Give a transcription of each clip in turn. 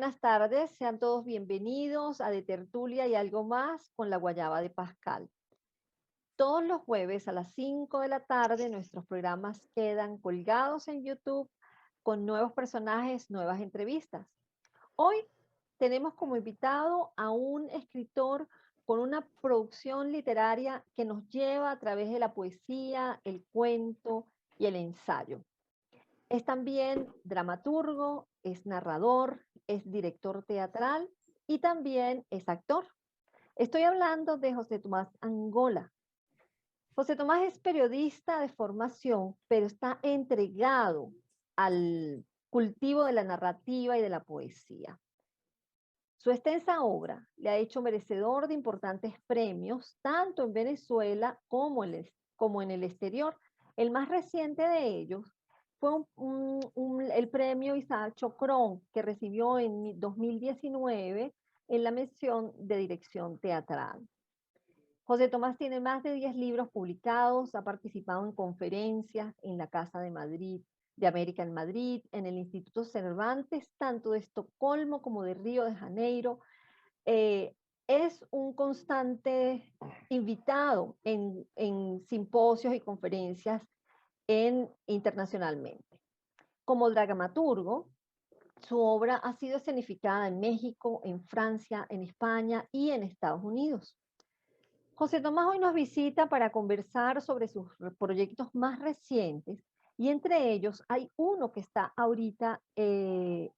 buenas tardes. Sean todos bienvenidos a De Tertulia y algo más con la Guayaba de Pascal. Todos los jueves a las 5 de la tarde nuestros programas quedan colgados en YouTube con nuevos personajes, nuevas entrevistas. Hoy tenemos como invitado a un escritor con una producción literaria que nos lleva a través de la poesía, el cuento y el ensayo. Es también dramaturgo, es narrador, es director teatral y también es actor. Estoy hablando de José Tomás Angola. José Tomás es periodista de formación, pero está entregado al cultivo de la narrativa y de la poesía. Su extensa obra le ha hecho merecedor de importantes premios, tanto en Venezuela como en el exterior. El más reciente de ellos fue el premio Isaac Chocrón, que recibió en 2019 en la mención de dirección teatral. José Tomás tiene más de 10 libros publicados, ha participado en conferencias en la Casa de Madrid, de América en Madrid, en el Instituto Cervantes, tanto de Estocolmo como de Río de Janeiro. Es un constante invitado en simposios y conferencias internacionalmente. Como dramaturgo, su obra ha sido escenificada en México, en Francia, en España y en Estados Unidos. José Tomás hoy nos visita para conversar sobre sus proyectos más recientes y entre ellos hay uno que está ahorita, que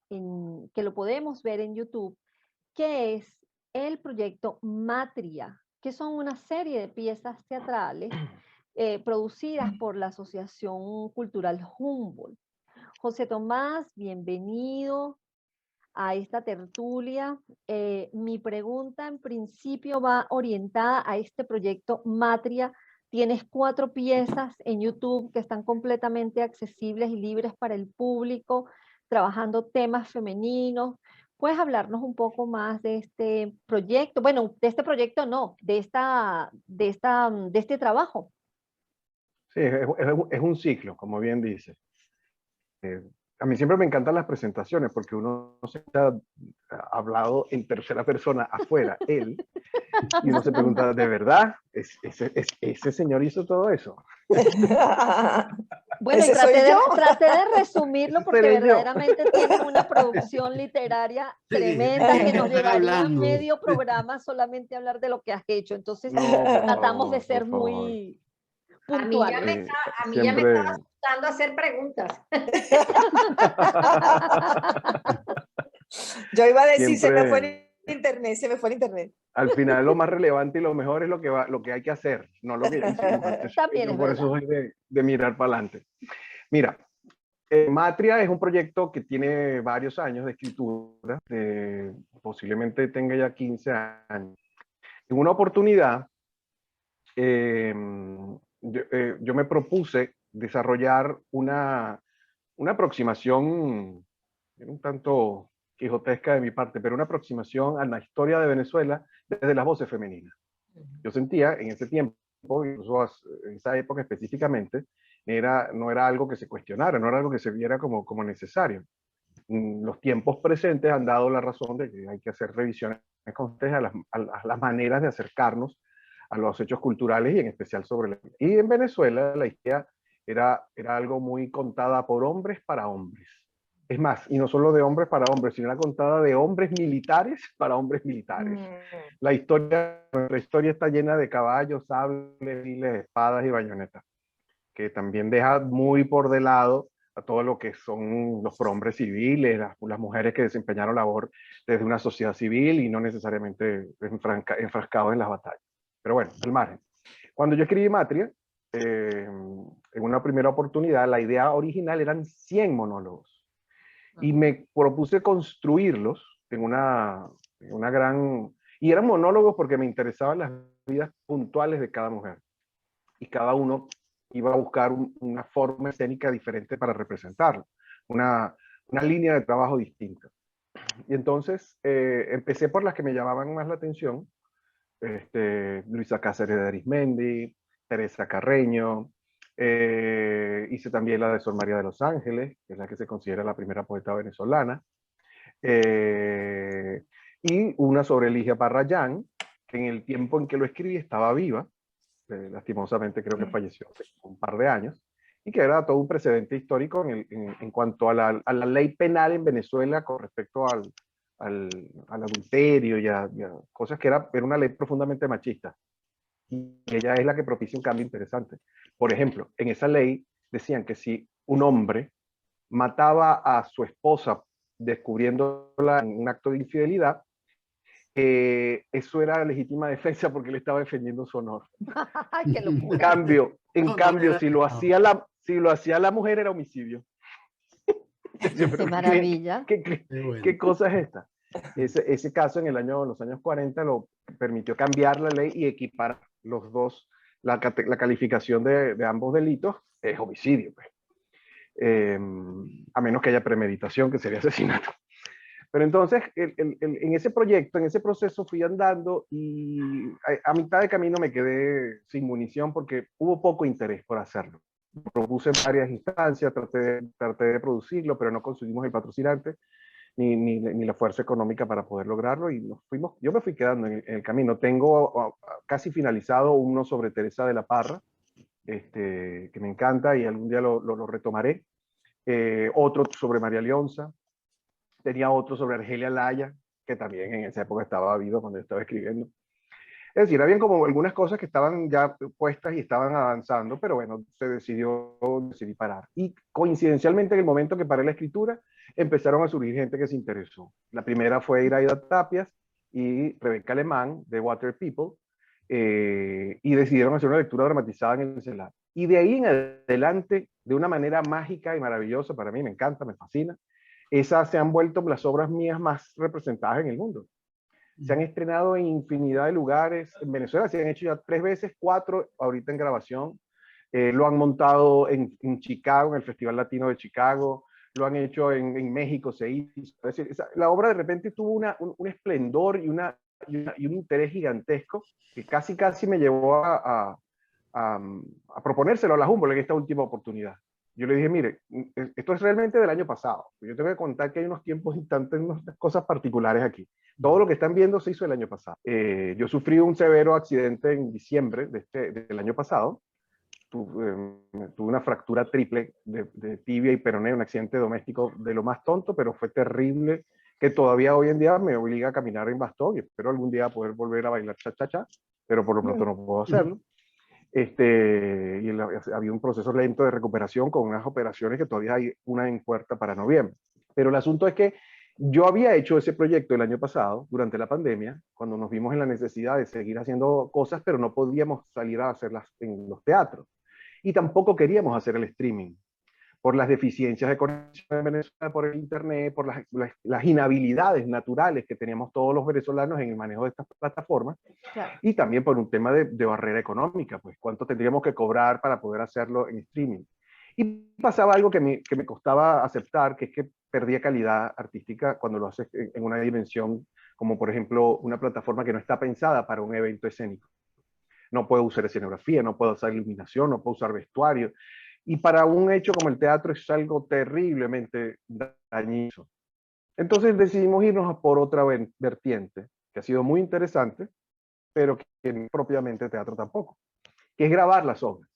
lo podemos ver en YouTube, que es el proyecto Matria, que son una serie de piezas teatrales producidas por la Asociación Cultural Humboldt. José Tomás, bienvenido a esta tertulia. Mi pregunta en principio va orientada a este proyecto Matria. Tienes 4 piezas en YouTube que están completamente accesibles y libres para el público, trabajando temas femeninos. ¿Puedes hablarnos un poco más de este proyecto? Bueno, de este proyecto no, de este trabajo. Sí, es un ciclo, como bien dice. A mí siempre me encantan las presentaciones porque uno se ha hablado en tercera persona afuera, él, y uno se pregunta, ¿de verdad? ¿Ese señor hizo todo eso? Bueno, y traté de resumirlo porque verdaderamente tienes una producción literaria tremenda que nos llevaría medio programa solamente a hablar de lo que has hecho. Entonces, tratamos de ser muy puntuales. A mí ya me estaba asustando hacer preguntas. Yo iba a decir, se me fue el internet. Al final lo más relevante y lo mejor es lo que hay que hacer, no lo que ya hicimos. Yo por eso soy de mirar para adelante. Mira, Matria es un proyecto que tiene varios años de escritura, posiblemente tenga ya 15 años. En una oportunidad, yo me propuse desarrollar una aproximación, un tanto quijotesca de mi parte, pero una aproximación a la historia de Venezuela desde las voces femeninas. Yo sentía en ese tiempo, incluso en esa época específicamente, no era algo que se cuestionara, no era algo que se viera como necesario. Los tiempos presentes han dado la razón de que hay que hacer revisiones constantes a las maneras de acercarnos a los hechos culturales y en especial sobre la... Y en Venezuela la historia era algo muy contada por hombres para hombres. Es más, y no solo de hombres para hombres, sino era contada de hombres militares para hombres militares. Nuestra historia está llena de caballos, sables, espadas y bayonetas, que también deja muy por de lado a todo lo que son los prohombres civiles, las mujeres que desempeñaron labor desde una sociedad civil y no necesariamente enfrascados en las batallas. Pero bueno, al margen. Cuando yo escribí Matria, en una primera oportunidad, la idea original eran 100 monólogos. Y me propuse construirlos en una gran... Y eran monólogos porque me interesaban las vidas puntuales de cada mujer. Y cada uno iba a buscar una forma escénica diferente para representarlo. Una línea de trabajo distinta. Y entonces empecé por las que me llamaban más la atención. Luisa Cáceres de Arismendi, Teresa Carreño, hice también la de Sor María de los Ángeles, que es la que se considera la primera poeta venezolana, Y una sobre Ligia Parrayán, que en el tiempo en que lo escribí estaba viva, lastimosamente creo que falleció hace un par de años, y que era todo un precedente histórico en cuanto a la ley penal en Venezuela con respecto al adulterio y a cosas que era una ley profundamente machista. Y ella es la que propicia un cambio interesante. Por ejemplo, en esa ley decían que si un hombre mataba a su esposa descubriéndola en un acto de infidelidad, eso era legítima defensa porque él estaba defendiendo su honor. ¡Qué En locura! cambio, No, si lo hacía la mujer era homicidio. Yo, ¡Qué maravilla! Qué bueno. ¿Qué cosa es esta? Ese caso en los años 40 lo permitió cambiar la ley y equipar los dos, la calificación de ambos delitos es homicidio, pues. A menos que haya premeditación, que sería asesinato. Pero entonces, en ese proyecto, en ese proceso fui andando y a mitad de camino me quedé sin munición porque hubo poco interés por hacerlo. Propuse en varias instancias, traté de producirlo, pero no conseguimos el patrocinante ni la fuerza económica para poder lograrlo y yo me fui quedando en el camino. Tengo casi finalizado uno sobre Teresa de la Parra, que me encanta y algún día lo retomaré. Otro sobre María Leonza. Tenía otro sobre Argelia Laya, que también en esa época estaba vivo cuando yo estaba escribiendo. Es decir, habían como algunas cosas que estaban ya puestas y estaban avanzando, pero bueno, decidí parar. Y coincidencialmente, en el momento que paré la escritura, empezaron a surgir gente que se interesó. La primera fue Iraida Tapias y Rebeca Alemán, de Water People, y decidieron hacer una lectura dramatizada en el CELAR. Y de ahí en adelante, de una manera mágica y maravillosa, para mí me encanta, me fascina, esas se han vuelto las obras mías más representadas en el mundo. Se han estrenado en infinidad de lugares. En Venezuela se han hecho ya 3 veces, 4 ahorita en grabación. Lo han montado en Chicago, en el Festival Latino de Chicago. Lo han hecho en México, se hizo. Es decir, la obra de repente tuvo un esplendor y un interés gigantesco que casi me llevó a proponérselo a la Humboldt en esta última oportunidad. Yo le dije, mire, esto es realmente del año pasado. Yo tengo que contar que hay unos tiempos instantes, unas cosas particulares aquí. Todo lo que están viendo se hizo el año pasado. Yo sufrí un severo accidente en diciembre del año pasado. Tuve una fractura triple de tibia y peroné, un accidente doméstico de lo más tonto, pero fue terrible, que todavía hoy en día me obliga a caminar en bastón y espero algún día poder volver a bailar cha-cha-cha, pero por lo pronto no puedo hacerlo. Había un proceso lento de recuperación con unas operaciones que todavía hay una en puerta para noviembre. Pero el asunto es que yo había hecho ese proyecto el año pasado, durante la pandemia, cuando nos vimos en la necesidad de seguir haciendo cosas, pero no podíamos salir a hacerlas en los teatros. Y tampoco queríamos hacer el streaming, por las deficiencias de conexión en Venezuela, por el internet, por las inhabilidades naturales que teníamos todos los venezolanos en el manejo de estas plataformas, claro. Y también por un tema de barrera económica, pues cuánto tendríamos que cobrar para poder hacerlo en streaming. Y pasaba algo que me costaba aceptar, que es que perdía calidad artística cuando lo haces en una dimensión como por ejemplo una plataforma que no está pensada para un evento escénico. No puedo usar escenografía, no puedo usar iluminación, no puedo usar vestuario. Y para un hecho como el teatro es algo terriblemente dañino. Entonces decidimos irnos por otra vertiente, que ha sido muy interesante, pero que no es propiamente teatro tampoco, que es grabar las obras.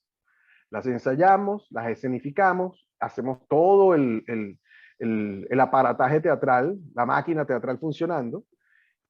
Las ensayamos, las escenificamos, hacemos todo el aparataje teatral, la máquina teatral funcionando,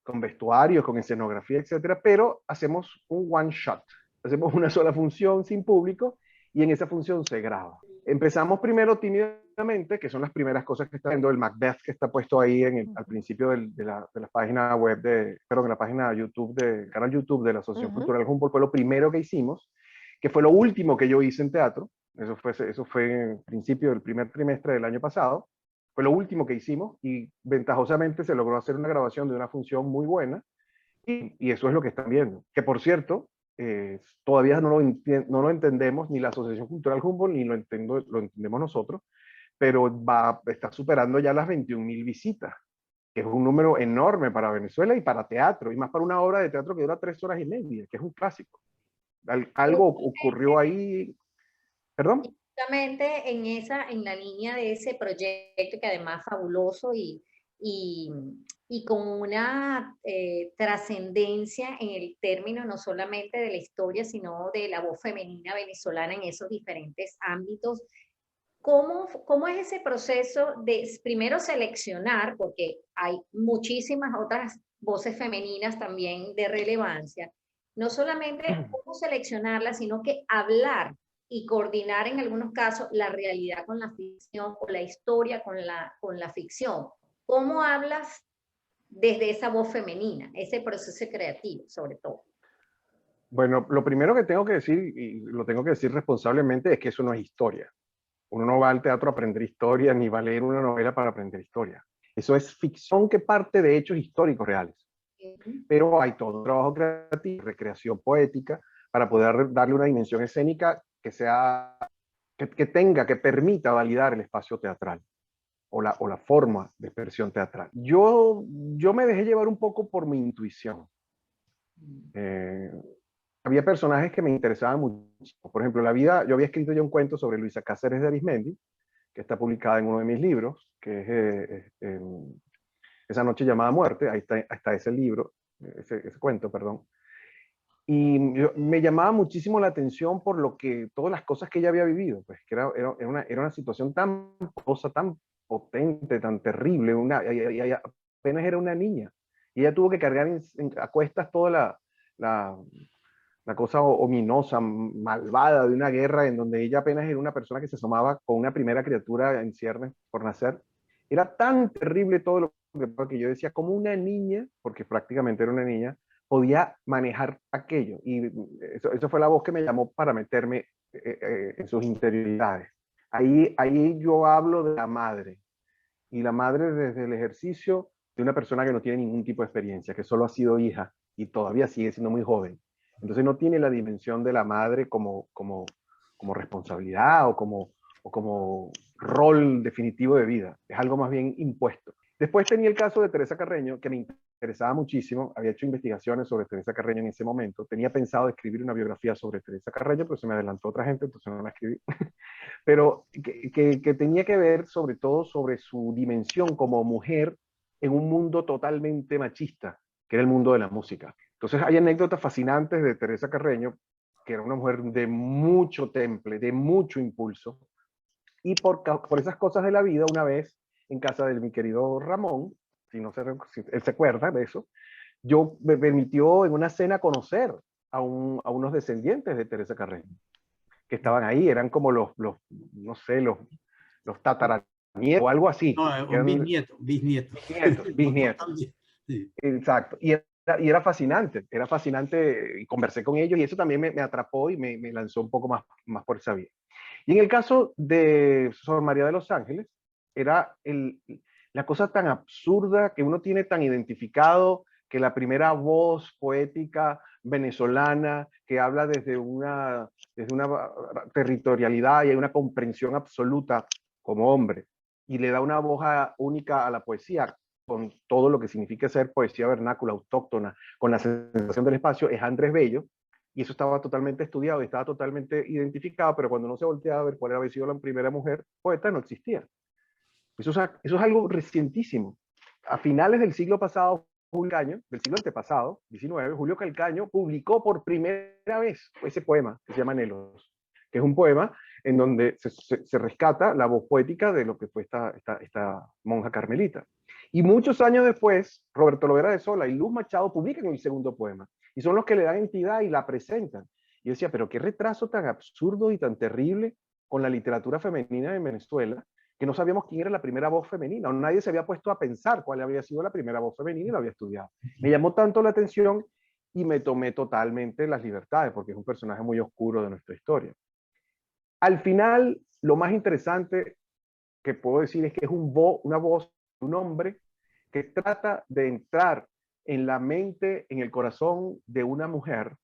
con vestuarios, con escenografía, etcétera, pero hacemos un one shot, hacemos una sola función sin público y en esa función se graba. Empezamos primero tímidamente, que son las primeras cosas que está viendo, el Macbeth que está puesto ahí al principio de la página web de la página YouTube, canal YouTube de la Asociación Cultural Humboldt, fue lo primero que hicimos, que fue lo último que yo hice en teatro, eso fue en el principio del primer trimestre del año pasado, fue lo último que hicimos y ventajosamente se logró hacer una grabación de una función muy buena y eso es lo que están viendo. Que por cierto, todavía no lo entendemos ni la Asociación Cultural Humboldt ni lo entendemos nosotros, pero está superando ya las 21,000 visitas, que es un número enorme para Venezuela y para teatro, y más para una obra de teatro que dura 3 horas y media, que es un clásico. Algo ocurrió ahí. ¿Perdón? Justamente en la línea de ese proyecto, que además fabuloso y y, y con una trascendencia en el término no solamente de la historia, sino de la voz femenina venezolana en esos diferentes ámbitos. ¿Cómo es ese proceso de primero seleccionar, porque hay muchísimas otras voces femeninas también de relevancia, no solamente cómo seleccionarlas, sino que hablar y coordinar en algunos casos la realidad con la ficción o la historia con la ficción? ¿Cómo hablas desde esa voz femenina, ese proceso creativo sobre todo? Bueno, lo primero que tengo que decir, y lo tengo que decir responsablemente, es que eso no es historia. Uno no va al teatro a aprender historia, ni va a leer una novela para aprender historia. Eso es ficción que parte de hechos históricos reales. Pero hay todo un trabajo creativo, recreación poética, para poder darle una dimensión escénica que sea, que permita validar el espacio teatral o la forma de expresión teatral. Yo me dejé llevar un poco por mi intuición. Había personajes que me interesaban mucho. Por ejemplo, yo había escrito ya un cuento sobre Luisa Cáceres de Arismendi, que está publicada en uno de mis libros, que es Esa noche llamada muerte. Ahí está ese libro, ese cuento, perdón. Y me llamaba muchísimo la atención por todas las cosas que ella había vivido, pues que era una situación tan cosa, tan potente, tan terrible, ella apenas era una niña, y ella tuvo que cargar a cuestas toda la cosa ominosa, malvada de una guerra en donde ella apenas era una persona que se asomaba con una primera criatura en ciernes por nacer. Era tan terrible todo que yo decía, como una niña, porque prácticamente era una niña, podía manejar aquello. Y eso fue la voz que me llamó para meterme en sus interioridades. Ahí yo hablo de la madre, y la madre desde el ejercicio de una persona que no tiene ningún tipo de experiencia, que solo ha sido hija y todavía sigue siendo muy joven. Entonces no tiene la dimensión de la madre como responsabilidad o como rol definitivo de vida. Es algo más bien impuesto. Después tenía el caso de Teresa Carreño, que me interesaba muchísimo. Había hecho investigaciones sobre Teresa Carreño en ese momento. Tenía pensado escribir una biografía sobre Teresa Carreño, pero se me adelantó otra gente, entonces no la escribí. Pero que tenía que ver sobre todo sobre su dimensión como mujer en un mundo totalmente machista, que era el mundo de la música. Entonces hay anécdotas fascinantes de Teresa Carreño, que era una mujer de mucho temple, de mucho impulso, y por esas cosas de la vida, una vez en casa de mi querido Ramón, si él se acuerda de eso, yo me permitió en una cena conocer a unos descendientes de Teresa Carreño, que estaban ahí, eran como no sé, los tataranietos o algo así. No, un bisnieto. Bisnietos. Sí. Exacto. Y era fascinante y conversé con ellos, y eso también me atrapó y me lanzó un poco más por esa vía. Y en el caso de Sor María de los Ángeles, era la cosa tan absurda que uno tiene tan identificado, que la primera voz poética venezolana que habla desde una territorialidad y una comprensión absoluta como hombre, y le da una voz única a la poesía, con todo lo que significa ser poesía vernácula, autóctona, con la sensación del espacio, es Andrés Bello. Y eso estaba totalmente estudiado y estaba totalmente identificado, pero cuando no se volteaba a ver cuál había sido la primera mujer poeta, no existía. Eso es algo recientísimo. A finales del siglo pasado, del siglo antepasado, 19, Julio Calcaño publicó por primera vez ese poema que se llama Nelos, que es un poema en donde se rescata la voz poética de lo que fue esta monja carmelita. Y muchos años después, Roberto Lovera de Sola y Luz Machado publican el segundo poema, y son los que le dan entidad y la presentan. Y yo decía, pero qué retraso tan absurdo y tan terrible con la literatura femenina en Venezuela, que no sabíamos quién era la primera voz femenina, o nadie se había puesto a pensar cuál había sido la primera voz femenina y lo había estudiado. Me llamó tanto la atención y me tomé totalmente las libertades, porque es un personaje muy oscuro de nuestra historia. Al final, lo más interesante que puedo decir es que es una voz de un hombre que trata de entrar en la mente, en el corazón de una mujer,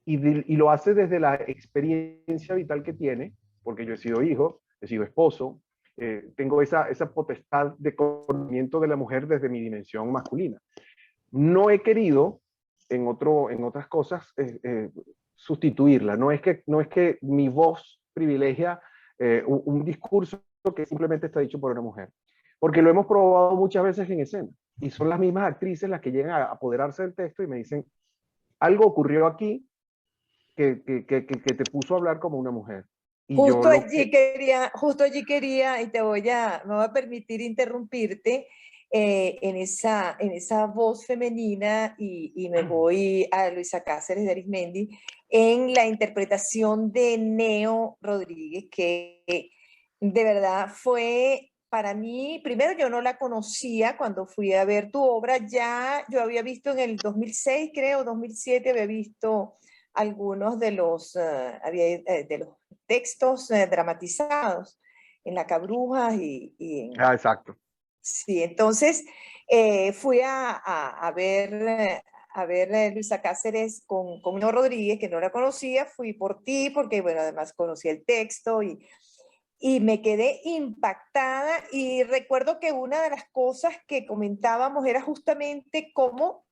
y lo hace desde la experiencia vital que tiene, porque yo he sido hijo, he sido esposo, tengo esa potestad de conocimiento de la mujer desde mi dimensión masculina. No he querido, en otras cosas, sustituirla. No es que mi voz privilegia un discurso que simplemente está dicho por una mujer. porque lo hemos probado muchas veces en escena, y son las mismas actrices las que llegan a apoderarse del texto y me dicen, algo ocurrió aquí que te puso a hablar como una mujer. Y Justo allí quería, y me voy a permitir interrumpirte en esa voz femenina y me voy a Luisa Cáceres de Arismendi en la interpretación de Neo Rodríguez, que de verdad fue para mí, primero yo no la conocía cuando fui a ver tu obra, ya yo había visto en el 2006, creo, 2007, había visto algunos de de los textos dramatizados en La Cabruja exacto. Sí, entonces fui a ver Luisa Cáceres con Neo Rodríguez, que no la conocía, fui por ti, porque bueno, además conocí el texto y me quedé impactada y recuerdo que una de las cosas que comentábamos era justamente cómo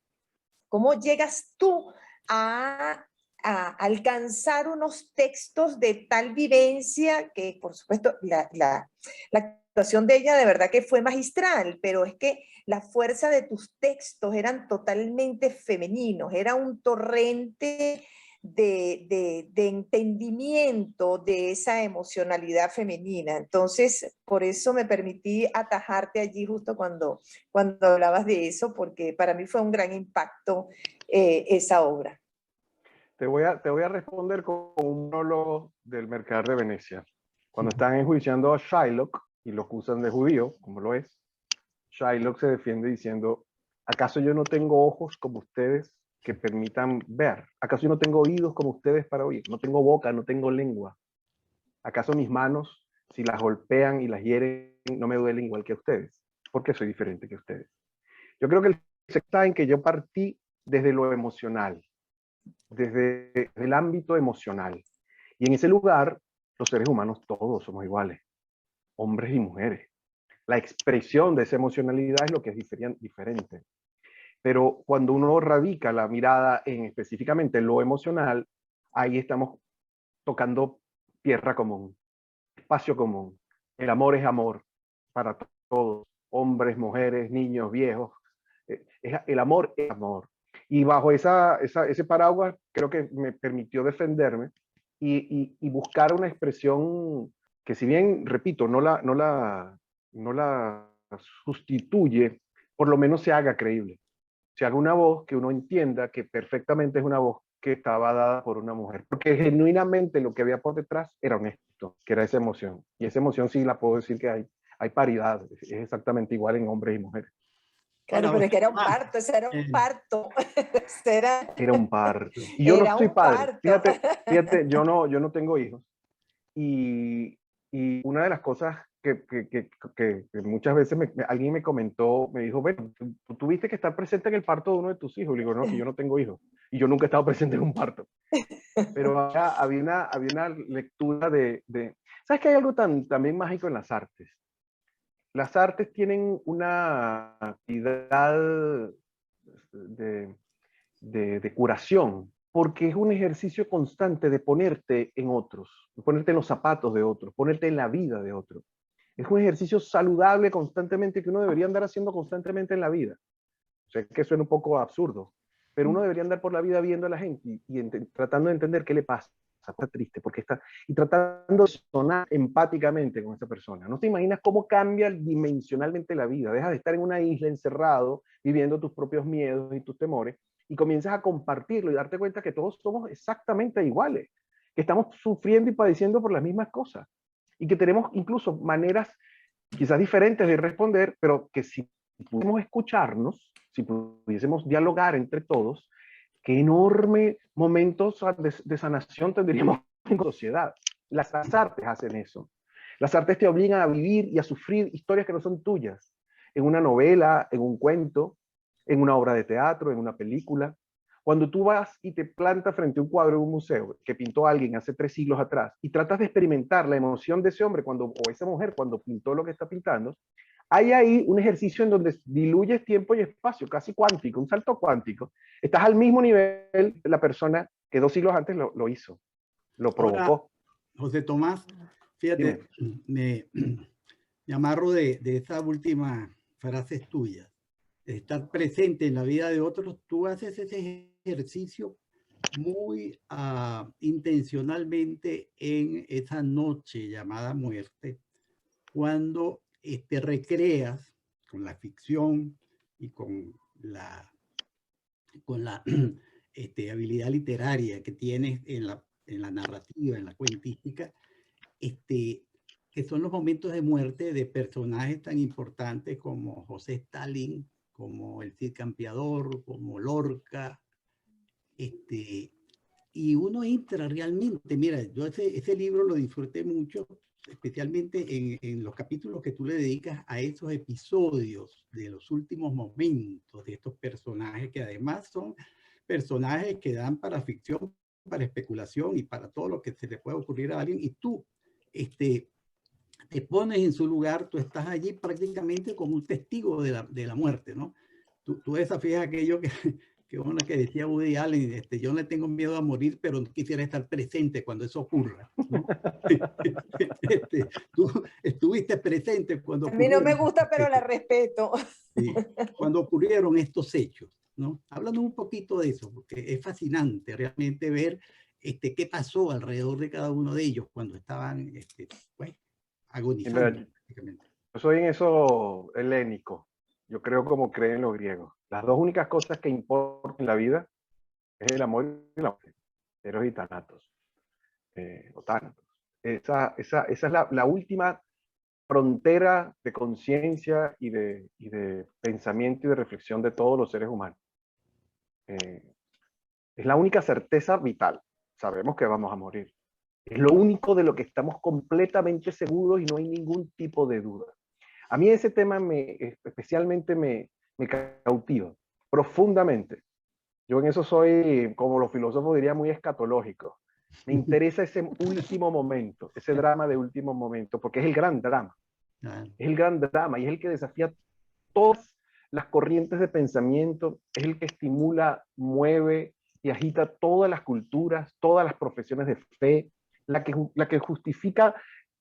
llegas tú a alcanzar unos textos de tal vivencia que, por supuesto, la actuación de ella de verdad que fue magistral, pero es que la fuerza de tus textos eran totalmente femeninos, era un torrente de entendimiento de esa emocionalidad femenina. Entonces, por eso me permití atajarte allí justo cuando hablabas de eso, porque para mí fue un gran impacto esa obra. Te voy a responder con un monólogo del Mercader de Venecia. Cuando están enjuiciando a Shylock y lo acusan de judío, como lo es, Shylock se defiende diciendo, ¿acaso yo no tengo ojos como ustedes que permitan ver? ¿Acaso yo no tengo oídos como ustedes para oír? No tengo boca, no tengo lengua. ¿Acaso mis manos, si las golpean y las hieren, no me duelen igual que a ustedes? Porque soy diferente que ustedes. Yo creo que el secreto está en que yo partí desde lo emocional, desde el ámbito emocional. Y en ese lugar, los seres humanos todos somos iguales, hombres y mujeres. La expresión de esa emocionalidad es lo que es diferente. Pero cuando uno radica la mirada en específicamente lo emocional, ahí estamos tocando tierra común, espacio común. El amor es amor para todos, hombres, mujeres, niños, viejos. El amor es amor. Y bajo ese paraguas creo que me permitió defenderme y buscar una expresión que, si bien, repito, no la sustituye, por lo menos se haga creíble. Se haga una voz que uno entienda que perfectamente es una voz que estaba dada por una mujer. Porque genuinamente lo que había por detrás era honesto, que era esa emoción. Y esa emoción sí la puedo decir que hay paridad, es exactamente igual en hombres y mujeres. Claro, pero es que era un parto, ese era un parto. Era un parto. Y yo no soy padre. Fíjate, yo no tengo hijos. Y una de las cosas que muchas veces alguien me comentó, me dijo, bueno, tú tuviste que estar presente en el parto de uno de tus hijos. Le digo, no, que yo no tengo hijos. Y yo nunca he estado presente en un parto. Pero había una lectura ¿sabes que hay algo también mágico en las artes? Las artes tienen una actividad de curación, porque es un ejercicio constante de ponerte en otros, de ponerte en los zapatos de otros, ponerte en la vida de otros. Es un ejercicio saludable constantemente que uno debería andar haciendo constantemente en la vida. Sé que suena un poco absurdo, pero uno debería andar por la vida viendo a la gente y tratando de entender qué le pasa, está triste, porque está, y tratando de sonar empáticamente con esa persona. No te imaginas cómo cambia dimensionalmente la vida. Dejas de estar en una isla encerrado, viviendo tus propios miedos y tus temores, y comienzas a compartirlo y darte cuenta que todos somos exactamente iguales, que estamos sufriendo y padeciendo por las mismas cosas, y que tenemos incluso maneras quizás diferentes de responder, pero que si pudiésemos escucharnos, si pudiésemos dialogar entre todos, qué enorme momentos de sanación tendríamos en sociedad. Las artes hacen eso. Las artes te obligan a vivir y a sufrir historias que no son tuyas, en una novela, en un cuento, en una obra de teatro, en una película. Cuando tú vas y te plantas frente a un cuadro en un museo que pintó alguien hace 3 siglos atrás y tratas de experimentar la emoción de ese hombre o esa mujer cuando pintó lo que está pintando, hay ahí un ejercicio en donde diluyes tiempo y espacio, casi cuántico, un salto cuántico. Estás al mismo nivel de la persona que 2 siglos antes lo hizo, lo provocó. Ahora, José Tomás, fíjate, me amarro de esa última frase tuya, de estar presente en la vida de otros. Tú haces ese ejercicio muy intencionalmente en esa noche llamada muerte, cuando recreas con la ficción y con la habilidad literaria que tienes en la narrativa, en la cuentística, que son los momentos de muerte de personajes tan importantes como José Stalin, como el Cid Campeador, como Lorca, y uno entra realmente. Mira, yo ese libro lo disfruté mucho, especialmente en los capítulos que tú le dedicas a esos episodios de los últimos momentos de estos personajes, que además son personajes que dan para ficción, para especulación y para todo lo que se le puede ocurrir a alguien, y tú te pones en su lugar, tú estás allí prácticamente como un testigo de la muerte, ¿no? Tú desafías aquello que decía Woody Allen, yo no le tengo miedo a morir, pero no quisiera estar presente cuando eso ocurra, ¿no? Tú estuviste presente cuando A mí no me ocurrieron gusta, estos pero la hechos. respeto. Sí, cuando ocurrieron estos hechos, ¿no? Háblanos un poquito de eso, porque es fascinante realmente ver qué pasó alrededor de cada uno de ellos cuando estaban pues, agonizando. Yo soy en eso helénico. Yo creo como creen los griegos. Las dos únicas cosas que importan en la vida es el amor y la muerte. Eros y Thanatos. O Thanatos. Esa es la última frontera de conciencia y de pensamiento y de reflexión de todos los seres humanos. Es la única certeza vital. Sabemos que vamos a morir. Es lo único de lo que estamos completamente seguros y no hay ningún tipo de duda. A mí ese tema especialmente me cautiva profundamente. Yo en eso soy, como los filósofos dirían, muy escatológico. Me interesa ese último momento, ese drama de último momento, porque es el gran drama. Es el gran drama y es el que desafía todas las corrientes de pensamiento, es el que estimula, mueve y agita todas las culturas, todas las profesiones de fe, la que justifica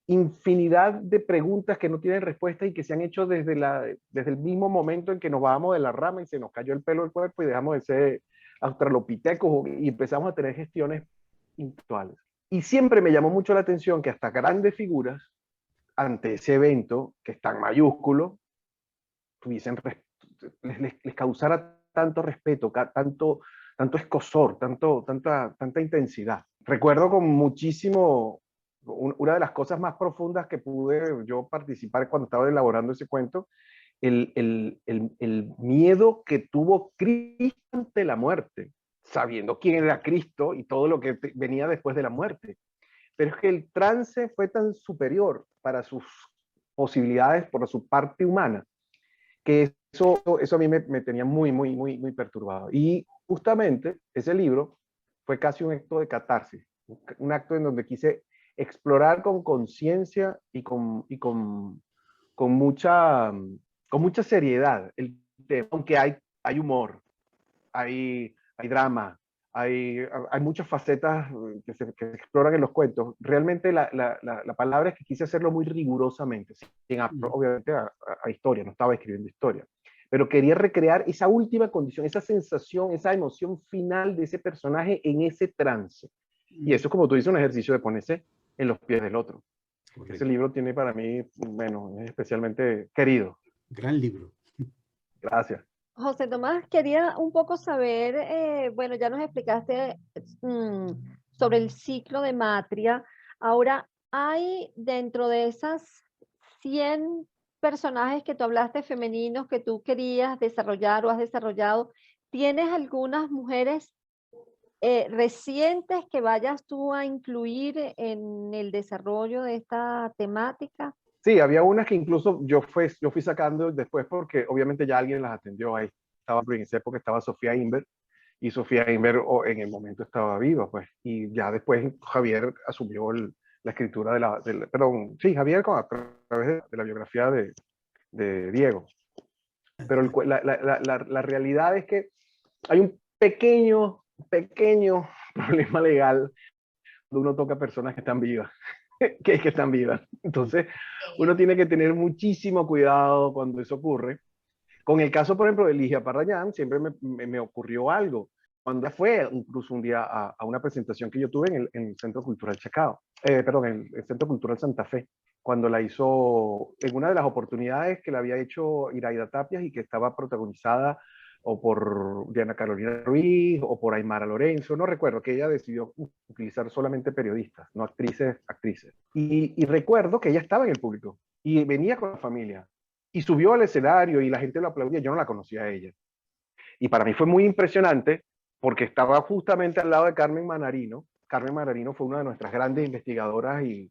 infinidad de preguntas que no tienen respuesta y que se han hecho desde el mismo momento en que nos bajamos de la rama y se nos cayó el pelo del cuerpo y dejamos de ser australopitecos y empezamos a tener gestiones intelectuales. Y siempre me llamó mucho la atención que hasta grandes figuras, ante ese evento, que es tan mayúsculo, les causara tanto respeto, tanto escozor, tanta intensidad. Recuerdo con muchísimo, una de las cosas más profundas que pude yo participar cuando estaba elaborando ese cuento, el miedo que tuvo Cristo ante la muerte, sabiendo quién era Cristo y todo lo que venía después de la muerte. Pero es que el trance fue tan superior para sus posibilidades, por su parte humana, que eso a mí me tenía muy perturbado. Y justamente ese libro fue casi un acto de catarsis, un acto en donde quise explorar con conciencia y con mucha seriedad el tema, aunque hay humor, hay drama, hay muchas facetas que se exploran en los cuentos. Realmente la palabra es que quise hacerlo muy rigurosamente, obviamente a historia, no estaba escribiendo historia, pero quería recrear esa última condición, esa sensación, esa emoción final de ese personaje en ese trance. Y eso es, como tú dices, un ejercicio de ponerse en los pies del otro. Correcto. Ese libro tiene para mí, bueno, es especialmente querido. Gran libro. Gracias. José Tomás, quería un poco saber, bueno, ya nos explicaste sobre el ciclo de Matria. Ahora, hay dentro de esas 100 personajes que tú hablaste femeninos que tú querías desarrollar o has desarrollado, ¿tienes algunas mujeres recientes que vayas tú a incluir en el desarrollo de esta temática? Sí, había unas que incluso yo fui sacando después porque obviamente ya alguien las atendió. Ahí estaba, en esa época estaba Sofía Inver, y Sofía Inver en el momento estaba viva, pues. Y ya después Javier asumió la escritura perdón, sí, Javier a través de la biografía de Diego. Pero la realidad es que hay un pequeño problema legal cuando uno toca personas que están vivas. que están vivas. Entonces, uno tiene que tener muchísimo cuidado cuando eso ocurre. Con el caso, por ejemplo, de Ligia Parrayán, siempre me ocurrió algo. Cuando fue incluso un día a una presentación que yo tuve en el Centro Cultural Chacao, perdón, en el Centro Cultural Santa Fe, cuando la hizo en una de las oportunidades que la había hecho Iraida Tapias y que estaba protagonizada o por Diana Carolina Ruiz o por Aymara Lorenzo, no recuerdo, que ella decidió utilizar solamente periodistas, no actrices. Y recuerdo que ella estaba en el público y venía con la familia y subió al escenario y la gente lo aplaudía, yo no la conocía a ella. Y para mí fue muy impresionante porque estaba justamente al lado de Carmen Manarino. Carmen Manarino fue una de nuestras grandes investigadoras y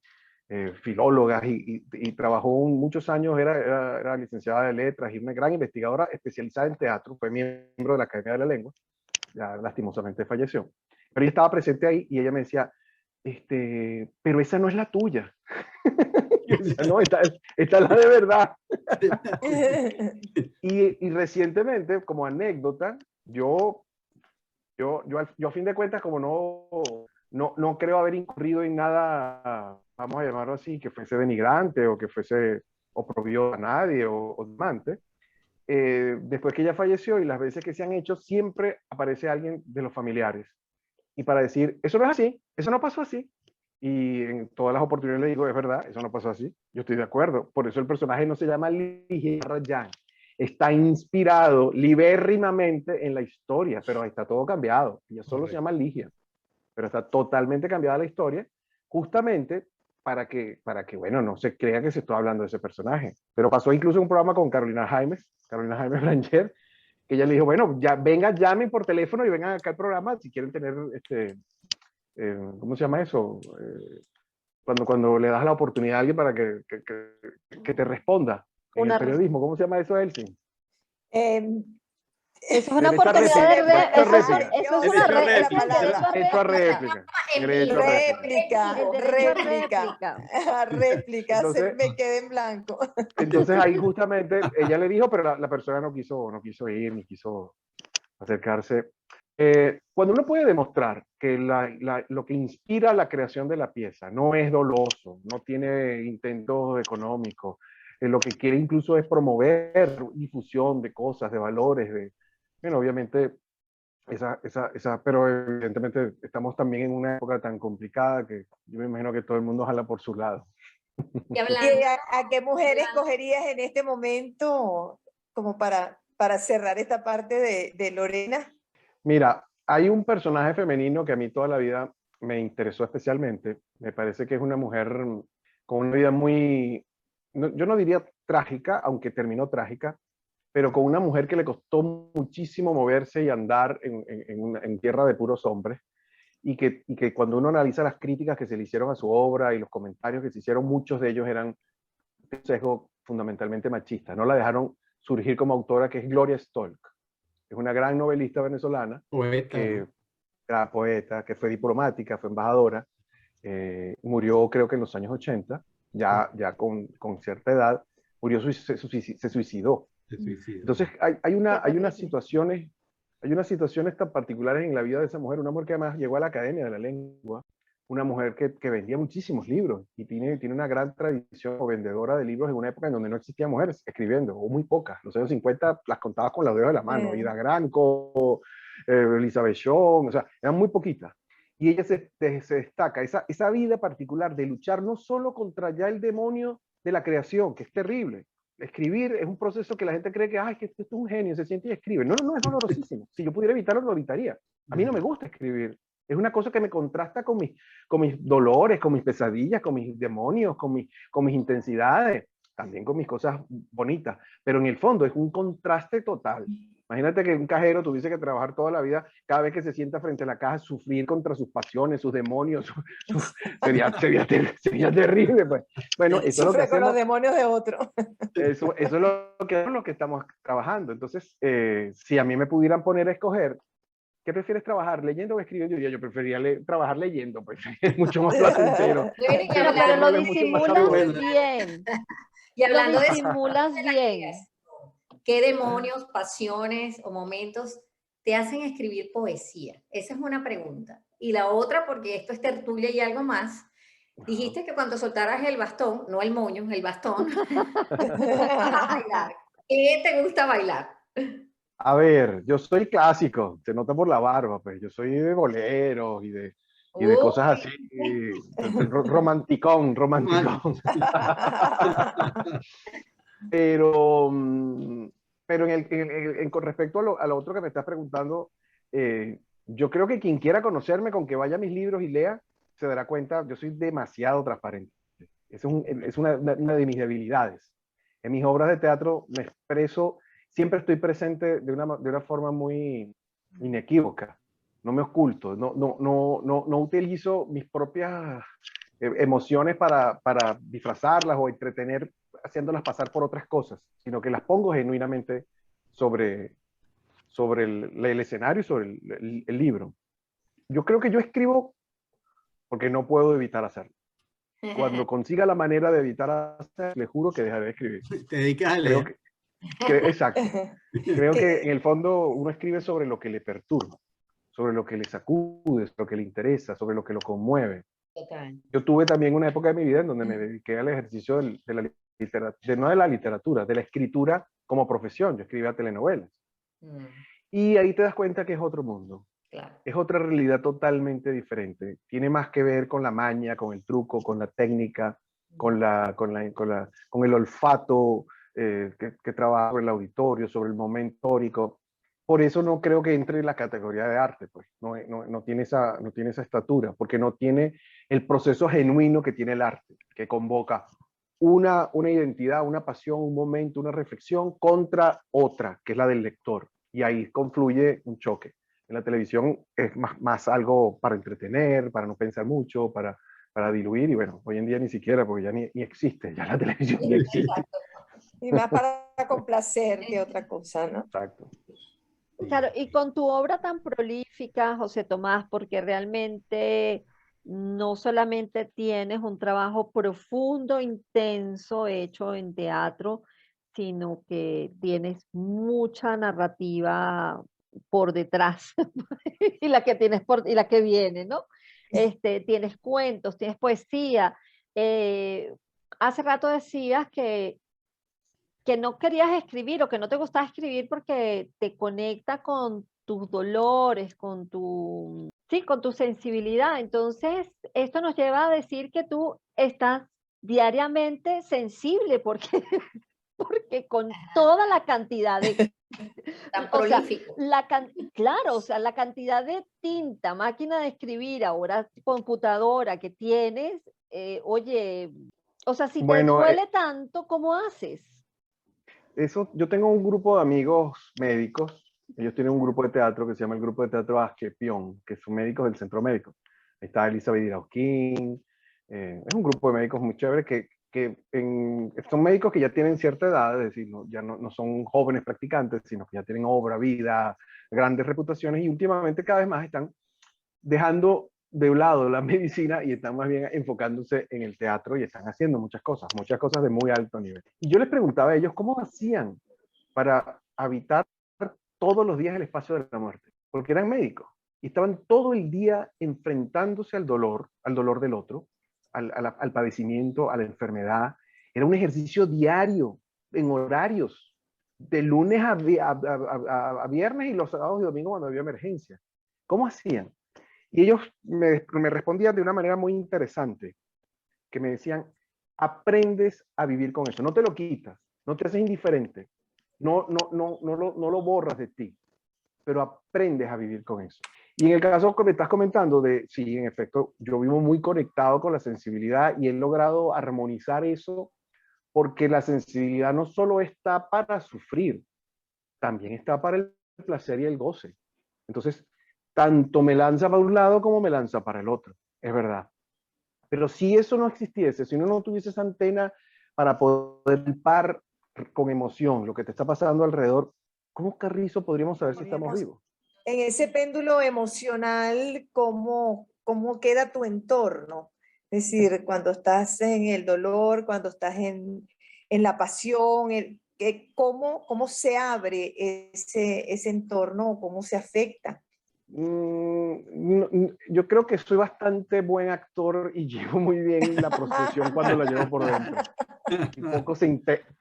filólogas y trabajó muchos años, era licenciada de letras y una gran investigadora especializada en teatro, fue miembro de la Academia de la Lengua, ya lastimosamente falleció. Pero ella estaba presente ahí y ella me decía, pero esa no es la tuya. Decía, no, esta es la de verdad. Y recientemente, como anécdota, yo a fin de cuentas, como no creo haber incurrido en nada, vamos a llamarlo así, que fuese denigrante o que fuese oprobio a nadie o demante. Después que ella falleció y las veces que se han hecho, siempre aparece alguien de los familiares. Y para decir, eso no es así, eso no pasó así. Y en todas las oportunidades le digo, es verdad, eso no pasó así. Yo estoy de acuerdo. Por eso el personaje no se llama Ligia Parrayán. Está inspirado libérrimamente en la historia, pero ahí está todo cambiado. Ella solo se llama Ligia, pero está totalmente cambiada la historia, justamente para que, bueno, no se crea que se está hablando de ese personaje. Pero pasó incluso un programa con Carolina Jaime Branger, que ella le dijo, bueno, ya vengan, llamen por teléfono y vengan acá al programa si quieren tener, ¿cómo se llama eso? Cuando le das la oportunidad a alguien para que te responda en el periodismo. ¿Cómo se llama eso, Elsie? Eso es una oportunidad de réplica. Eso es una réplica. Réplica, Entonces, se me quedé en blanco. Entonces ahí justamente ella le dijo, pero la persona no quiso ir, ni quiso acercarse. Cuando uno puede demostrar que lo que inspira la creación de la pieza no es doloso, no tiene intentos económicos, lo que quiere incluso es promover difusión de cosas, de valores, bueno, obviamente, pero evidentemente estamos también en una época tan complicada que yo me imagino que todo el mundo jala por su lado. Y hablando, ¿A qué mujer escogerías en este momento como para cerrar esta parte de Lorena? Mira, hay un personaje femenino que a mí toda la vida me interesó especialmente. Me parece que es una mujer con una vida muy, yo no diría trágica, aunque terminó trágica, pero con una mujer que le costó muchísimo moverse y andar en tierra de puros hombres, y que cuando uno analiza las críticas que se le hicieron a su obra y los comentarios que se hicieron, muchos de ellos eran un sesgo fundamentalmente machista. No la dejaron surgir como autora, que es Gloria Stolk. Es una gran novelista venezolana, que era poeta, que fue diplomática, fue embajadora, murió creo que en los años 80, ya con cierta edad, murió, se suicidó. Entonces hay unas situaciones tan particulares en la vida de esa mujer, una mujer que además llegó a la Academia de la Lengua, una mujer que vendía muchísimos libros y tiene una gran tradición como vendedora de libros en una época en donde no existían mujeres escribiendo, o muy pocas. Los años 50 las contabas con los dedos de la mano, Ida Granco, Elizabeth Shaw, o sea, eran muy poquitas. Y ella se destaca, esa vida particular de luchar no solo contra ya el demonio de la creación, que es terrible. Escribir es un proceso que la gente cree que, ay, que esto es un genio, se siente y escribe. No, es dolorosísimo. Si yo pudiera evitarlo, lo evitaría. A mí no me gusta escribir. Es una cosa que me contrasta con mis dolores, con mis pesadillas, con mis demonios, con mis intensidades, también con mis cosas bonitas. Pero en el fondo es un contraste total. Imagínate que un cajero tuviese que trabajar toda la vida, cada vez que se sienta frente a la caja, sufrir contra sus pasiones, sus demonios. Sería terrible. Pues. Bueno, eso es lo que hacemos. Con los demonios de otro. Eso es lo que estamos trabajando. Entonces, si a mí me pudieran poner a escoger, ¿qué prefieres trabajar, leyendo o escribiendo? Yo preferiría trabajar leyendo, pues es mucho más placentero. Pero lo disimulas bien. Y hablando lo disimulas bien. ¿Qué demonios, pasiones o momentos te hacen escribir poesía? Esa es una pregunta. Y la otra, porque esto es tertulia y algo más, Dijiste que cuando soltaras el bastón, no el moño, el bastón, vas a bailar. ¿Qué te gusta bailar? A ver, yo soy clásico, se nota por la barba, pues yo soy de boleros y de cosas así, romanticón, romanticón. Pero, pero con respecto a lo otro que me estás preguntando, yo creo que quien quiera conocerme, con que vaya a mis libros y lea, se dará cuenta, yo soy demasiado transparente. Es una de mis debilidades. En mis obras de teatro me expreso, siempre estoy presente de una forma muy inequívoca. No me oculto, no utilizo mis propias emociones para disfrazarlas o entretener haciéndolas pasar por otras cosas, sino que las pongo genuinamente sobre el escenario y sobre el libro. Yo creo que yo escribo porque no puedo evitar hacerlo. Cuando consiga la manera de evitar hacerlo, le juro que dejaré de escribir. Te dedicas a leer. Exacto. Creo que en el fondo uno escribe sobre lo que le perturba, sobre lo que le sacude, sobre lo que le interesa, sobre lo que lo conmueve. Total. Yo tuve también una época de mi vida en donde me dediqué al ejercicio de la literatura, no de la literatura, de la escritura como profesión. Yo escribía telenovelas. Y ahí te das cuenta que es otro mundo. Claro. Es otra realidad totalmente diferente. Tiene más que ver con la maña, con el truco, con la técnica, con el olfato que trabaja sobre el auditorio, sobre el momento histórico. Por eso no creo que entre en la categoría de arte, pues. No tiene esa estatura, porque no tiene el proceso genuino que tiene el arte, que convoca una identidad, una pasión, un momento, una reflexión contra otra, que es la del lector. Y ahí confluye un choque. En la televisión es más algo para entretener, para no pensar mucho, para diluir, y bueno, hoy en día ni siquiera, porque ya ni existe, ya la televisión ni existe. Y más para complacer que otra cosa, ¿no? Exacto. Claro, y con tu obra tan prolífica, José Tomás, porque realmente no solamente tienes un trabajo profundo, intenso hecho en teatro, sino que tienes mucha narrativa por detrás y la que tienes y la que viene, ¿no? Tienes cuentos, tienes poesía. Hace rato decías que no querías escribir o que no te gustaba escribir porque te conecta con tus dolores, sí, con tu sensibilidad. Entonces, esto nos lleva a decir que tú estás diariamente sensible porque, porque con toda la cantidad de... Tan O sea, prolífico. claro, o sea, la cantidad de tinta, máquina de escribir, ahora computadora que tienes, oye, o sea, si te Bueno, duele tanto, ¿cómo haces? yo tengo un grupo de amigos médicos. Ellos tienen un grupo de teatro que se llama el Grupo de Teatro Asclepión, que son médicos del Centro Médico. Ahí está Elizabeth Irauquín. Es un grupo de médicos muy chévere son médicos que ya tienen cierta edad, es decir, ya no son jóvenes practicantes, sino que ya tienen obra, vida, grandes reputaciones, y últimamente cada vez más están dejando de un lado la medicina y están más bien enfocándose en el teatro y están haciendo muchas cosas de muy alto nivel. Y yo les preguntaba a ellos cómo hacían para habitar todos los días el espacio de la muerte, porque eran médicos y estaban todo el día enfrentándose al dolor del otro, al padecimiento, a la enfermedad. Era un ejercicio diario, en horarios, de lunes a viernes y los sábados y domingos cuando había emergencia. ¿Cómo hacían? Y ellos me respondían de una manera muy interesante, que me decían, aprendes a vivir con eso, no te lo quitas, no te haces indiferente, no lo borras de ti, pero aprendes a vivir con eso. Y en el caso que me estás comentando sí, en efecto, yo vivo muy conectado con la sensibilidad y he logrado armonizar eso, porque la sensibilidad no solo está para sufrir, también está para el placer y el goce. Entonces, tanto me lanza para un lado como me lanza para el otro, es verdad. Pero si eso no existiese, si uno no tuviese esa antena para poder par con emoción lo que te está pasando alrededor, ¿cómo carrizo podríamos saber si estamos vivos? En ese péndulo emocional, ¿cómo queda tu entorno? Es decir, cuando estás en el dolor, cuando estás en la pasión, ¿cómo se abre ese entorno o cómo se afecta? Yo creo que soy bastante buen actor y llevo muy bien la procesión cuando la llevo por dentro. Y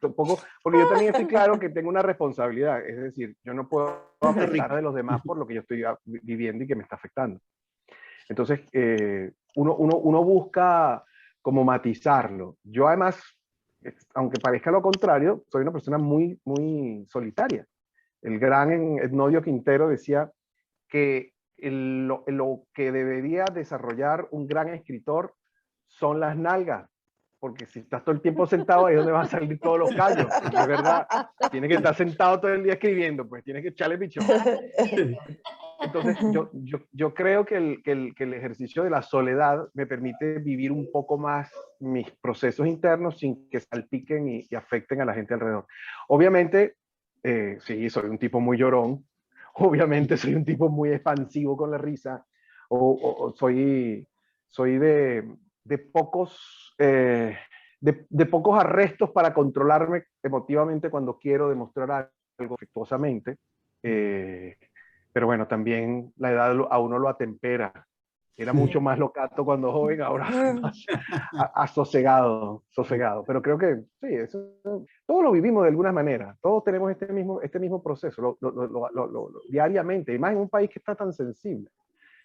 poco, porque yo también estoy claro que tengo una responsabilidad, es decir, yo no puedo afectar de los demás por lo que yo estoy viviendo y que me está afectando. Entonces, uno busca como matizarlo. Yo además, aunque parezca lo contrario, soy una persona muy, muy solitaria. El gran Ednodio Quintero decía que lo que debería desarrollar un gran escritor son las nalgas, porque si estás todo el tiempo sentado ahí es donde van a salir todos los callos, es verdad, tienes que estar sentado todo el día escribiendo, pues tienes que echarle pichón. Entonces yo creo que el ejercicio de la soledad me permite vivir un poco más mis procesos internos sin que salpiquen y afecten a la gente alrededor. Obviamente, sí, soy un tipo muy llorón, obviamente soy un tipo muy expansivo con la risa, o soy de pocos, de pocos arrestos para controlarme emotivamente cuando quiero demostrar algo afectuosamente. Pero bueno, también la edad a uno lo atempera. Era mucho más locato cuando joven, ahora soy más sosegado. Pero creo que sí, eso, todos lo vivimos de alguna manera. Todos tenemos este mismo proceso diariamente, y más en un país que está tan sensible.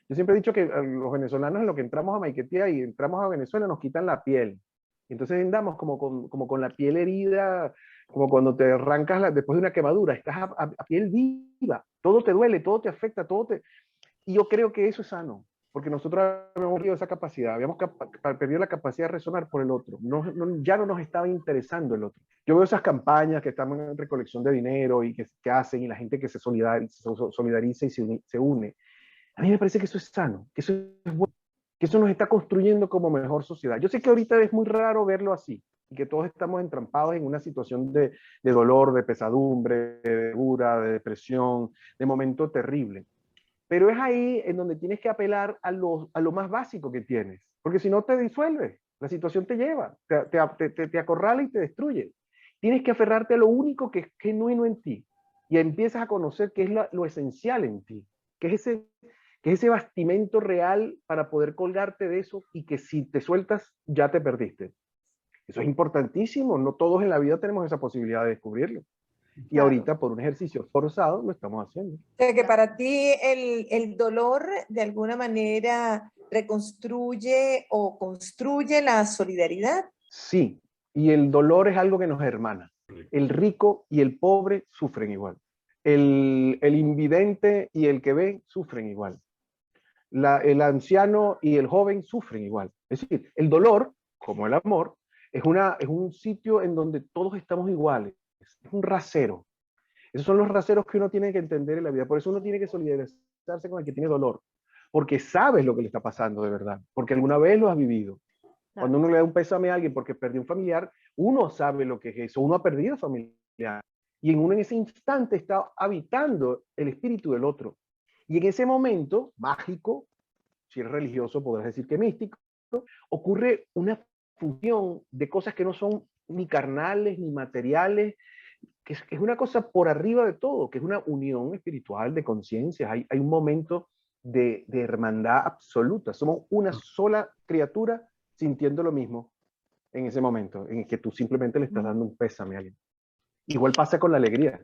Yo siempre he dicho que los venezolanos, en lo que entramos a Maiquetía y entramos a Venezuela, nos quitan la piel. Entonces andamos como con la piel herida, como cuando te arrancas después de una quemadura, estás a piel viva, todo te duele, todo te afecta, y yo creo que eso es sano, porque nosotros habíamos perdido esa capacidad, habíamos perdido la capacidad de resonar por el otro, ya no nos estaba interesando el otro. Yo veo esas campañas que están en recolección de dinero y que hacen, y la gente que se solidariza y se une. A mí me parece que eso es sano, que eso es bueno, que eso nos está construyendo como mejor sociedad. Yo sé que ahorita es muy raro verlo así, y que todos estamos entrampados en una situación de dolor, de pesadumbre, de dura, de depresión, de momento terrible. Pero es ahí en donde tienes que apelar a lo más básico que tienes, porque si no te disuelves, la situación te lleva, te acorrala y te destruye. Tienes que aferrarte a lo único que es genuino en ti, y empiezas a conocer qué es lo esencial en ti, que es ese bastimento real para poder colgarte de eso, y que si te sueltas ya te perdiste. Eso es importantísimo, no todos en la vida tenemos esa posibilidad de descubrirlo. Y Claro. ahorita por un ejercicio forzado lo estamos haciendo. O sea, que para ti el dolor de alguna manera reconstruye o construye la solidaridad. Sí, y el dolor es algo que nos hermana. El rico y el pobre sufren igual. El invidente y el que ve sufren igual. El anciano y el joven sufren igual. Es decir, el dolor, como el amor, es un sitio en donde todos estamos iguales. Es un rasero. Esos son los raseros que uno tiene que entender en la vida. Por eso uno tiene que solidarizarse con el que tiene dolor. Porque sabes lo que le está pasando de verdad. Porque alguna vez lo has vivido. Cuando uno le da un pésame a alguien porque perdió un familiar, uno sabe lo que es eso. Uno ha perdido familiar. Y en ese instante está habitando el espíritu del otro. Y en ese momento mágico, si eres religioso podrás decir que místico, ocurre una fusión de cosas que no son ni carnales ni materiales, que es una cosa por arriba de todo, que es una unión espiritual de conciencias. Hay un momento de hermandad absoluta. Somos una sola criatura sintiendo lo mismo en ese momento, en el que tú simplemente le estás dando un pésame a alguien. Igual pasa con la alegría.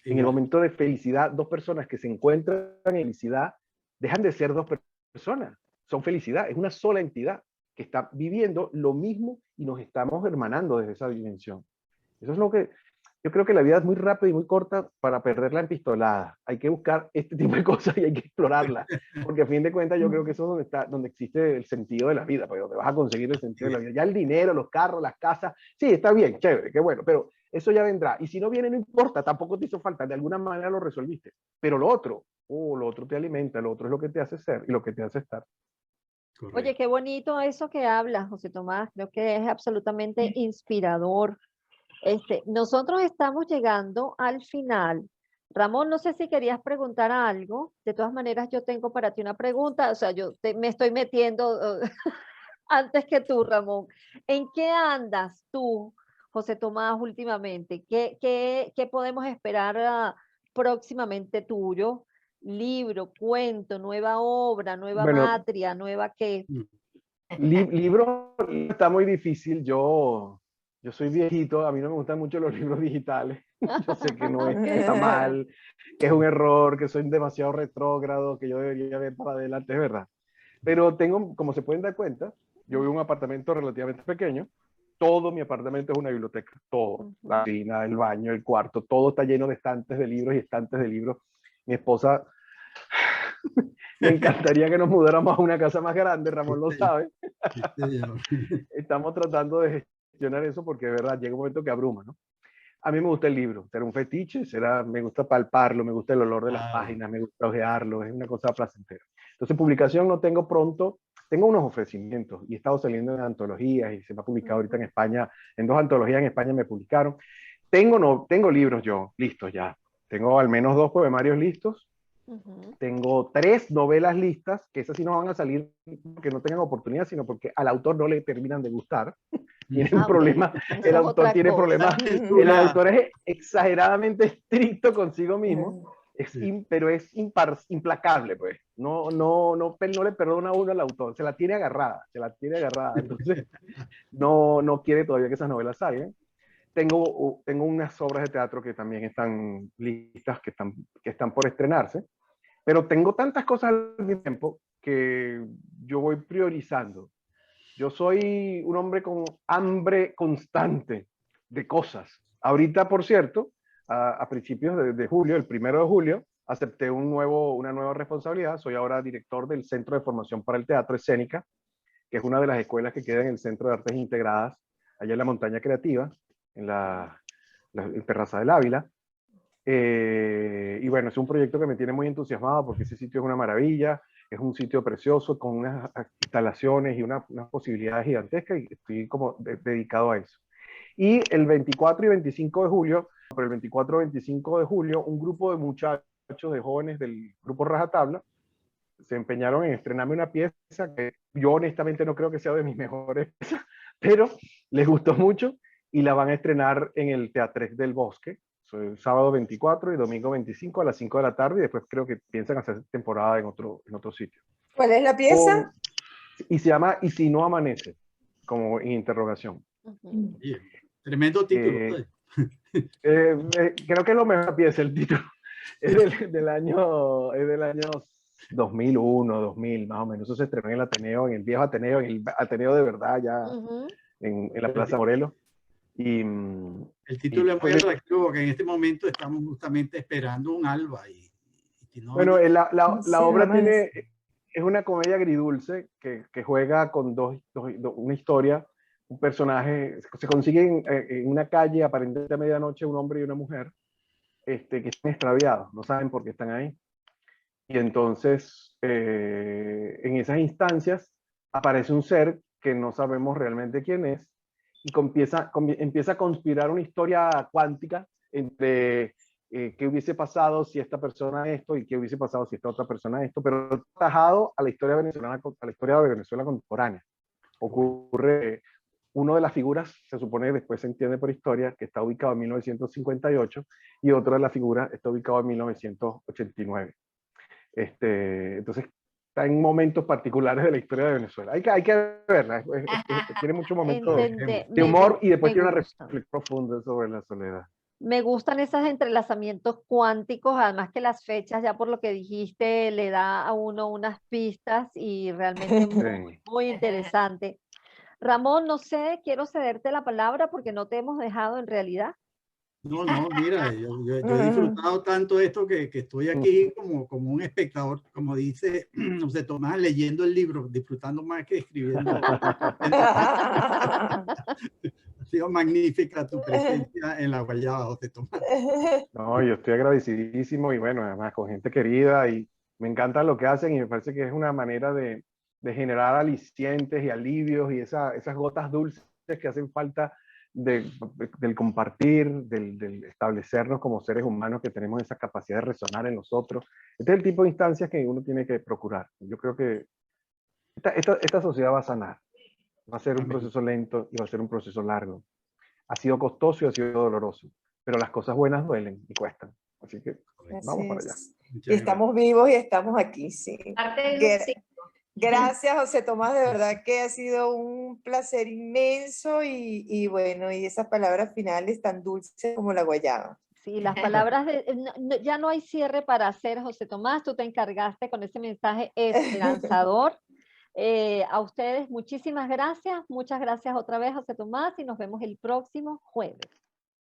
En el momento de felicidad, dos personas que se encuentran en felicidad dejan de ser dos personas, son felicidad, es una sola entidad que está viviendo lo mismo y nos estamos hermanando desde esa dimensión. Eso es lo que yo creo que la vida es muy rápida y muy corta para perderla en pistoladas. Hay que buscar este tipo de cosas y hay que explorarlas, porque a fin de cuentas yo creo que eso es donde existe el sentido de la vida, porque donde vas a conseguir el sentido de la vida. Ya el dinero, los carros, las casas, sí, está bien, chévere, qué bueno, pero eso ya vendrá. Y si no viene, no importa, tampoco te hizo falta, de alguna manera lo resolviste. Pero lo otro te alimenta, lo otro es lo que te hace ser y lo que te hace estar. Correcto. Oye, qué bonito eso que hablas, José Tomás. Creo que es absolutamente inspirador. Nosotros estamos llegando al final. Ramón, no sé si querías preguntar algo. De todas maneras, yo tengo para ti una pregunta. O sea, me estoy metiendo antes que tú, Ramón. ¿En qué andas tú, José Tomás, últimamente? ¿Qué podemos esperar próximamente tuyo? libro, cuento, nueva obra, nueva Bueno, matria, nueva qué. libro está muy difícil. Yo soy viejito, a mí no me gustan mucho los libros digitales. Yo sé que no es, que está mal, que es un error, que soy demasiado retrógrado, que yo debería ver para adelante, es verdad. Pero tengo, como se pueden dar cuenta, yo vivo en un apartamento relativamente pequeño. Todo mi apartamento es una biblioteca, todo. La cocina, el baño, el cuarto, todo está lleno de estantes de libros y estantes de libros. Mi esposa, me encantaría que nos mudáramos a una casa más grande, Ramón lo sabe. Estamos tratando de gestionar eso porque de verdad llega un momento que abruma, ¿no? A mí me gusta el libro, será un fetiche, me gusta palparlo, me gusta el olor de las páginas, me gusta ojearlo, es una cosa placentera. Entonces, publicación no tengo pronto, tengo unos ofrecimientos y he estado saliendo en antologías y se me ha publicado ahorita en España, en 2 antologías en España me publicaron. Tengo libros yo, listos ya. Tengo al menos 2 poemarios listos. Tengo 3 novelas listas, que esas sí no van a salir porque no tengan oportunidad, sino porque al autor no le terminan de gustar. Tiene un problema, el autor tiene problemas, el autor es exageradamente estricto consigo mismo, pero es implacable, pues. No le perdona a uno al autor, se la tiene agarrada, entonces no quiere todavía que esas novelas salgan. Tengo unas obras de teatro que también están listas, que están por estrenarse, pero tengo tantas cosas al mismo tiempo que yo voy priorizando. Yo soy un hombre con hambre constante de cosas. Ahorita, por cierto, a principios de julio, el 1 de julio, acepté una nueva responsabilidad. Soy ahora director del Centro de Formación para el Teatro Escénica, que es una de las escuelas que queda en el Centro de Artes Integradas, allá en la Montaña Creativa, en Terraza del Ávila. Y bueno, es un proyecto que me tiene muy entusiasmado porque ese sitio es una maravilla, es un sitio precioso con unas instalaciones y unas posibilidades gigantescas y estoy como dedicado a eso. Y el 24 y 25 de julio, pero el 24 y 25 de julio, un grupo de muchachos, de jóvenes del grupo Rajatabla, se empeñaron en estrenarme una pieza que yo honestamente no creo que sea de mis mejores piezas, pero les gustó mucho y la van a estrenar en el Teatrix del Bosque, el sábado 24 y domingo 25 a las 5 de la tarde, y después creo que piensan hacer temporada en otro sitio. ¿Cuál es la pieza? Y se llama Y si no amanece, como en interrogación. Bien. Tremendo título. Creo que es lo mejor pieza el título. Es del año 2001, 2000, más o menos. Eso se estrenó en el Ateneo, en el viejo Ateneo, en el Ateneo de verdad, ya en la Plaza Morelos. El título es muy atractivo porque en este momento estamos justamente esperando un alba. Bueno, la obra es una comedia agridulce que juega con una historia, un personaje, se consigue en una calle aparentemente a medianoche un hombre y una mujer que están extraviados, no saben por qué están ahí. Y entonces, en esas instancias, aparece un ser que no sabemos realmente quién es y empieza a conspirar una historia cuántica entre qué hubiese pasado si esta persona esto y qué hubiese pasado si esta otra persona esto, pero atajado a la historia venezolana, a la historia de Venezuela contemporánea. Ocurre, uno de las figuras, se supone que después se entiende por historia, que está ubicado en 1958 y otra de las figuras está ubicado en 1989. Entonces, está en momentos particulares de la historia de Venezuela. Hay que verla, tiene muchos momentos de humor y después tiene una reflexión profunda sobre la soledad. Me gustan esos entrelazamientos cuánticos, además que las fechas, ya por lo que dijiste, le da a uno unas pistas y realmente muy interesante. Ramón, no sé, quiero cederte la palabra porque no te hemos dejado en realidad. No, mira, yo he disfrutado tanto esto que estoy aquí como un espectador, como dice José Tomás, leyendo el libro, disfrutando más que escribiendo. Ha sido magnífica tu presencia en La Guayaba, José Tomás. No, yo estoy agradecidísimo y bueno, además con gente querida y me encanta lo que hacen y me parece que es una manera de generar alicientes y alivios y esas gotas dulces que hacen falta del compartir, del establecernos como seres humanos que tenemos esa capacidad de resonar en los otros. Este es el tipo de instancias que uno tiene que procurar. Yo creo que esta sociedad va a sanar. Va a ser un proceso lento y va a ser un proceso largo. Ha sido costoso y ha sido doloroso, pero las cosas buenas duelen y cuestan. Así que Correcto. vamos Así para allá. es. Muchas Y estamos vivos y estamos aquí, sí. Parte de un Gra- ciclo. Gracias, José Tomás, de verdad que ha sido un placer inmenso y bueno, y esas palabras finales tan dulces como la guayaba. Sí, las palabras de, ya no hay cierre para hacer, José Tomás, tú te encargaste con ese mensaje esperanzador. A ustedes muchísimas gracias, muchas gracias otra vez, José Tomás, y nos vemos el próximo jueves.